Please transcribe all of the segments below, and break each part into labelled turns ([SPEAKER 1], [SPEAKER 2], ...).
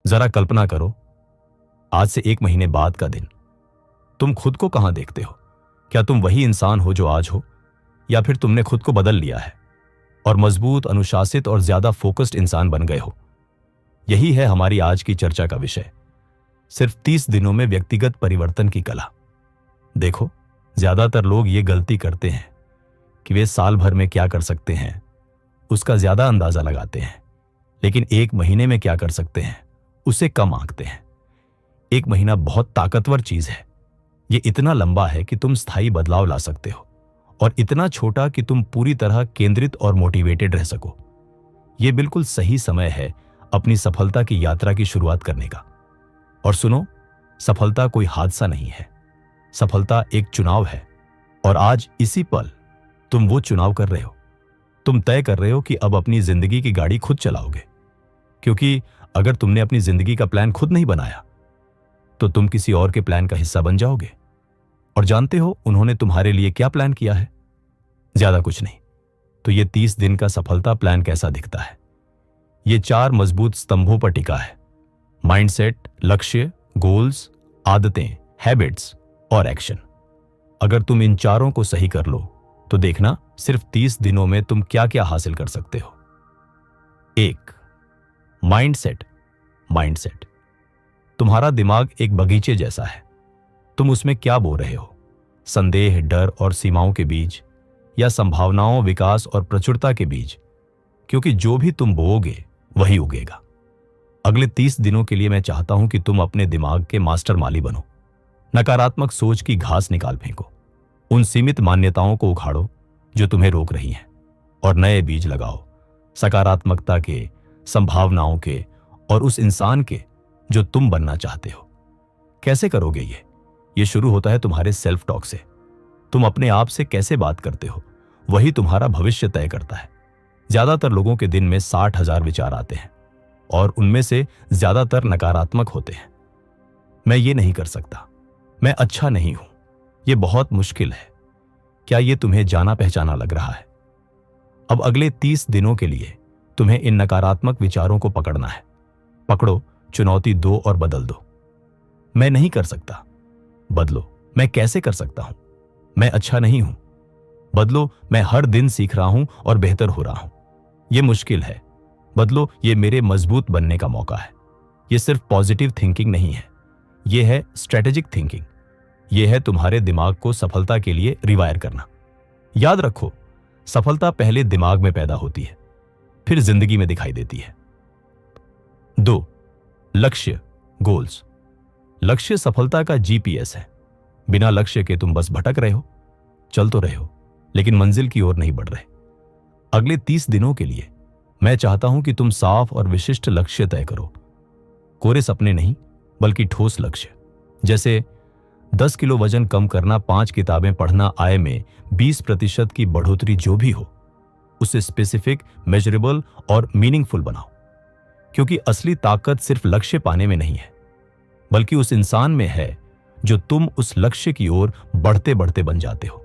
[SPEAKER 1] जरा कल्पना करो, आज से 1 महीने बाद का दिन। तुम खुद को कहां देखते हो? क्या तुम वही इंसान हो जो आज हो, या फिर तुमने खुद को बदल लिया है और मजबूत, अनुशासित और ज्यादा फोकस्ड इंसान बन गए हो? यही है हमारी आज की चर्चा का विषय, सिर्फ 30 दिनों में व्यक्तिगत परिवर्तन की कला। देखो, ज्यादातर लोग ये गलती करते हैं कि वे साल भर में क्या कर सकते हैं उसका ज्यादा अंदाजा लगाते हैं, लेकिन 1 महीने में क्या कर सकते हैं उसे कम आंकते हैं। 1 महीना बहुत ताकतवर चीज है। ये इतना लंबा है कि तुम स्थायी बदलाव ला सकते हो, और इतना छोटा कि तुम पूरी तरह केंद्रित और मोटिवेटेड रह सको। यह बिल्कुल सही समय है अपनी सफलता की यात्रा की शुरुआत करने का। और सुनो, सफलता कोई हादसा नहीं है, सफलता एक चुनाव है, और आज इसी पल तुम वो चुनाव कर रहे हो। तुम तय कर रहे हो कि अब अपनी जिंदगी की गाड़ी खुद चलाओगे, क्योंकि अगर तुमने अपनी जिंदगी का प्लान खुद नहीं बनाया तो तुम किसी और के प्लान का हिस्सा बन जाओगे। और जानते हो उन्होंने तुम्हारे लिए क्या प्लान किया है? ज्यादा कुछ नहीं। तो ये 30 दिन का सफलता प्लान कैसा दिखता है? ये 4 मजबूत स्तंभों पर टिका है: माइंडसेट, लक्ष्य, गोल्स, आदतें, हैबिट्स और एक्शन। अगर तुम इन चारों को सही कर लो तो देखना, सिर्फ 30 दिनों में तुम क्या क्या हासिल कर सकते हो। 1. माइंडसेट। माइंडसेट तुम्हारा दिमाग एक बगीचे जैसा है। तुम उसमें क्या बो रहे हो? संदेह, डर और सीमाओं के बीज, या संभावनाओं, विकास और प्रचुरता के बीज? क्योंकि जो भी तुम बोओगे वही उगेगा। अगले 30 दिनों के लिए मैं चाहता हूं कि तुम अपने दिमाग के मास्टर माली बनो। नकारात्मक सोच की घास निकाल फेंको, उन सीमित मान्यताओं को उखाड़ो जो तुम्हें रोक रही हैं, और नए बीज लगाओ सकारात्मकता के, संभावनाओं के और उस इंसान के जो तुम बनना चाहते हो। कैसे करोगे ये शुरू होता है तुम्हारे सेल्फ टॉक से। तुम अपने आप से कैसे बात करते हो वही तुम्हारा भविष्य तय करता है। ज्यादातर लोगों के दिन में 60,000 विचार आते हैं, और उनमें से ज्यादातर नकारात्मक होते हैं। मैं ये नहीं कर सकता, मैं अच्छा नहीं हूं, ये बहुत मुश्किल है। क्या ये तुम्हें जाना पहचाना लग रहा है? अब अगले 30 दिनों के लिए तुम्हें इन नकारात्मक विचारों को पकड़ना है। पकड़ो, चुनौती दो और बदल दो। मैं नहीं कर सकता, बदलो, मैं कैसे कर सकता हूं? मैं अच्छा नहीं हूं, बदलो, मैं हर दिन सीख रहा हूं और बेहतर हो रहा हूं। यह मुश्किल है, बदलो, यह मेरे मजबूत बनने का मौका है। यह सिर्फ पॉजिटिव थिंकिंग नहीं है, यह है स्ट्रेटेजिक थिंकिंग। यह है तुम्हारे दिमाग को सफलता के लिए रिवायर करना। याद रखो, सफलता पहले दिमाग में पैदा होती है, फिर जिंदगी में दिखाई देती है। 2. लक्ष्य, गोल्स। लक्ष्य सफलता का जीपीएस है। बिना लक्ष्य के तुम बस भटक रहे हो, चल तो रहे हो, लेकिन मंजिल की ओर नहीं बढ़ रहे। अगले 30 दिनों के लिए मैं चाहता हूं कि तुम साफ और विशिष्ट लक्ष्य तय करो। कोरे सपने नहीं, बल्कि ठोस लक्ष्य, जैसे 10 किलो वजन कम करना, 5 किताबें पढ़ना, आय में 20% की बढ़ोतरी, जो भी हो उसे स्पेसिफिक, मेजरेबल और मीनिंगफुल बनाओ। क्योंकि असली ताकत सिर्फ लक्ष्य पाने में नहीं है, बल्कि उस इंसान में है जो तुम उस लक्ष्य की ओर बढ़ते बढ़ते बन जाते हो।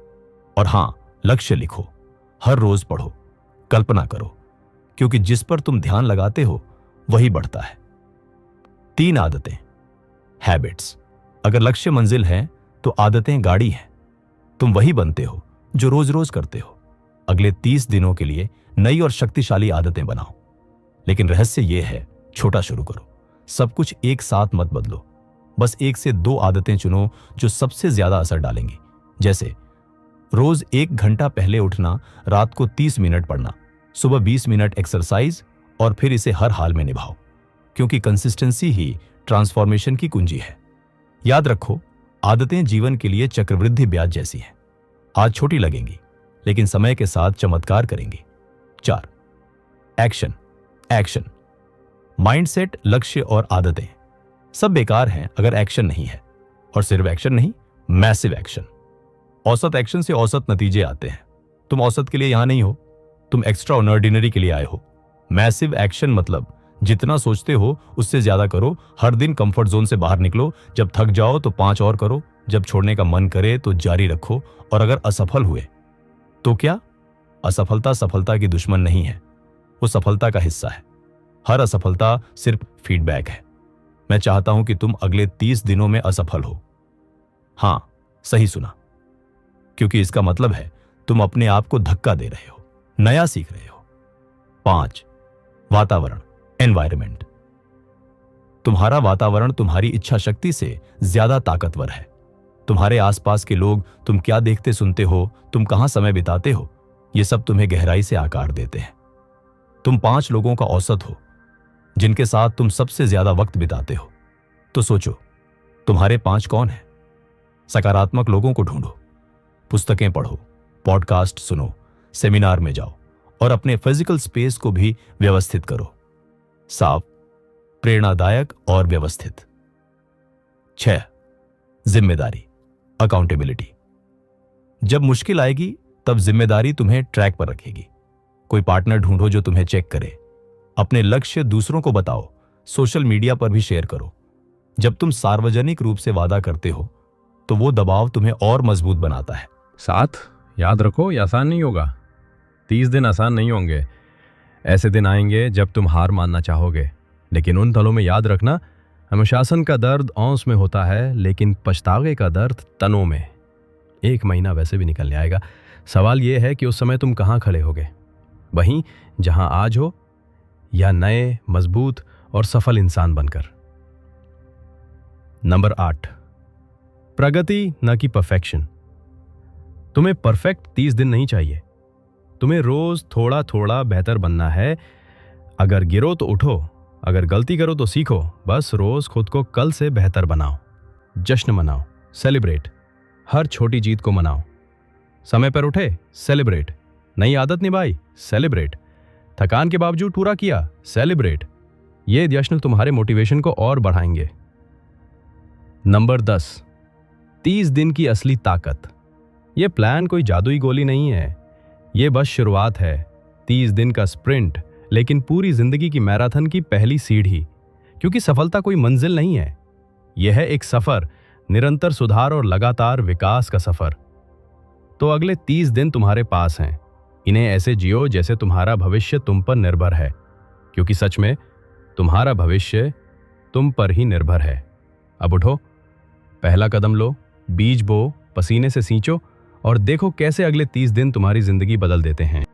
[SPEAKER 1] और हां, लक्ष्य लिखो, हर रोज पढ़ो, कल्पना करो, क्योंकि जिस पर तुम ध्यान लगाते हो वही बढ़ता है। 3 आदतें, हैबिट्स। अगर लक्ष्य मंजिल है तो आदतें गाड़ी हैं। तुम वही बनते हो जो रोज रोज करते हो। अगले 30 दिनों के लिए नई और शक्तिशाली आदतें बनाओ। लेकिन रहस्य यह है, छोटा शुरू करो। सब कुछ एक साथ मत बदलो, बस 1 से 2 आदतें चुनो जो सबसे ज्यादा असर डालेंगी। जैसे रोज 1 घंटा पहले उठना, रात को 30 मिनट पढ़ना, सुबह 20 मिनट एक्सरसाइज, और फिर इसे हर हाल में निभाओ, क्योंकि कंसिस्टेंसी ही ट्रांसफॉर्मेशन की कुंजी है। याद रखो, आदतें जीवन के लिए चक्रवृद्धि ब्याज जैसी हैं। आज छोटी लगेंगी, लेकिन समय के साथ चमत्कार करेंगी। 4. एक्शन। एक्शन, माइंडसेट, लक्ष्य और आदतें सब बेकार हैं अगर एक्शन नहीं है। और सिर्फ एक्शन नहीं, मैसिव एक्शन। औसत एक्शन से औसत नतीजे आते हैं। तुम औसत के लिए यहां नहीं हो, तुम एक्स्ट्रा ऑर्डिनरी के लिए आए हो। मैसिव एक्शन मतलब जितना सोचते हो उससे ज्यादा करो। हर दिन कंफर्ट जोन से बाहर निकलो। जब थक जाओ तो 5 और करो। जब छोड़ने का मन करे तो जारी रखो। और अगर असफल हुए तो क्या? असफलता सफलता की दुश्मन नहीं है, वो सफलता का हिस्सा है। हर असफलता सिर्फ फीडबैक है। मैं चाहता हूं कि तुम अगले 30 दिनों में असफल हो। हां, सही सुना, क्योंकि इसका मतलब है तुम अपने आप को धक्का दे रहे हो, नया सीख रहे हो। 5, वातावरण, एनवायरमेंट। तुम्हारा वातावरण तुम्हारी इच्छा शक्ति से ज्यादा ताकतवर है। तुम्हारे आसपास के लोग, तुम क्या देखते सुनते हो, तुम कहां समय बिताते हो, यह सब तुम्हें गहराई से आकार देते हैं। तुम 5 लोगों का औसत हो जिनके साथ तुम सबसे ज्यादा वक्त बिताते हो। तो सोचो, तुम्हारे 5 कौन हैं? सकारात्मक लोगों को ढूंढो, पुस्तकें पढ़ो, पॉडकास्ट सुनो, सेमिनार में जाओ और अपने फिजिकल स्पेस को भी व्यवस्थित करो, साफ, प्रेरणादायक और व्यवस्थित। 6, जिम्मेदारी, अकाउंटेबिलिटी। जब मुश्किल आएगी तब जिम्मेदारी तुम्हें ट्रैक पर रखेगी। कोई पार्टनर ढूंढो जो तुम्हें चेक करे। अपने लक्ष्य दूसरों को बताओ, सोशल मीडिया पर भी शेयर करो। जब तुम सार्वजनिक रूप से वादा करते हो तो वो दबाव तुम्हें और मजबूत बनाता है।
[SPEAKER 2] 7, याद रखो, ये आसान नहीं होगा। 30 दिन आसान नहीं होंगे। ऐसे दिन आएंगे जब तुम हार मानना चाहोगे, लेकिन उन पलों में याद रखना, अनुशासन का दर्द औंस में होता है, लेकिन पछतावे का दर्द तनों में। 1 महीना वैसे भी निकल जाएगा। सवाल यह है कि उस समय तुम कहाँ खड़े होगे, वहीं जहां आज हो, या नए, मजबूत और सफल इंसान बनकर। नंबर 8, प्रगति न कि परफेक्शन। तुम्हें परफेक्ट 30 दिन नहीं चाहिए। तुम्हें रोज थोड़ा थोड़ा बेहतर बनना है। अगर गिरो तो उठो, अगर गलती करो तो सीखो। बस रोज खुद को कल से बेहतर बनाओ। जश्न मनाओ, सेलिब्रेट। हर छोटी जीत को मनाओ। समय पर उठे, सेलिब्रेट। नई आदत निभाई, सेलिब्रेट। थकान के बावजूद पूरा किया, सेलिब्रेट। ये जश्न तुम्हारे मोटिवेशन को और बढ़ाएंगे। नंबर 10, 30 दिन की असली ताकत। यह प्लान कोई जादुई गोली नहीं है, यह बस शुरुआत है। 30 दिन का स्प्रिंट, लेकिन पूरी जिंदगी की मैराथन की पहली सीढ़ी। क्योंकि सफलता कोई मंजिल नहीं है, यह है एक सफर, निरंतर सुधार और लगातार विकास का सफर। तो अगले 30 दिन तुम्हारे पास हैं। इन्हें ऐसे जियो जैसे तुम्हारा भविष्य तुम पर निर्भर है, क्योंकि सच में तुम्हारा भविष्य तुम पर ही निर्भर है। अब उठो, पहला कदम लो, बीज बो, पसीने से सींचो और देखो कैसे अगले 30 दिन तुम्हारी जिंदगी बदल देते हैं।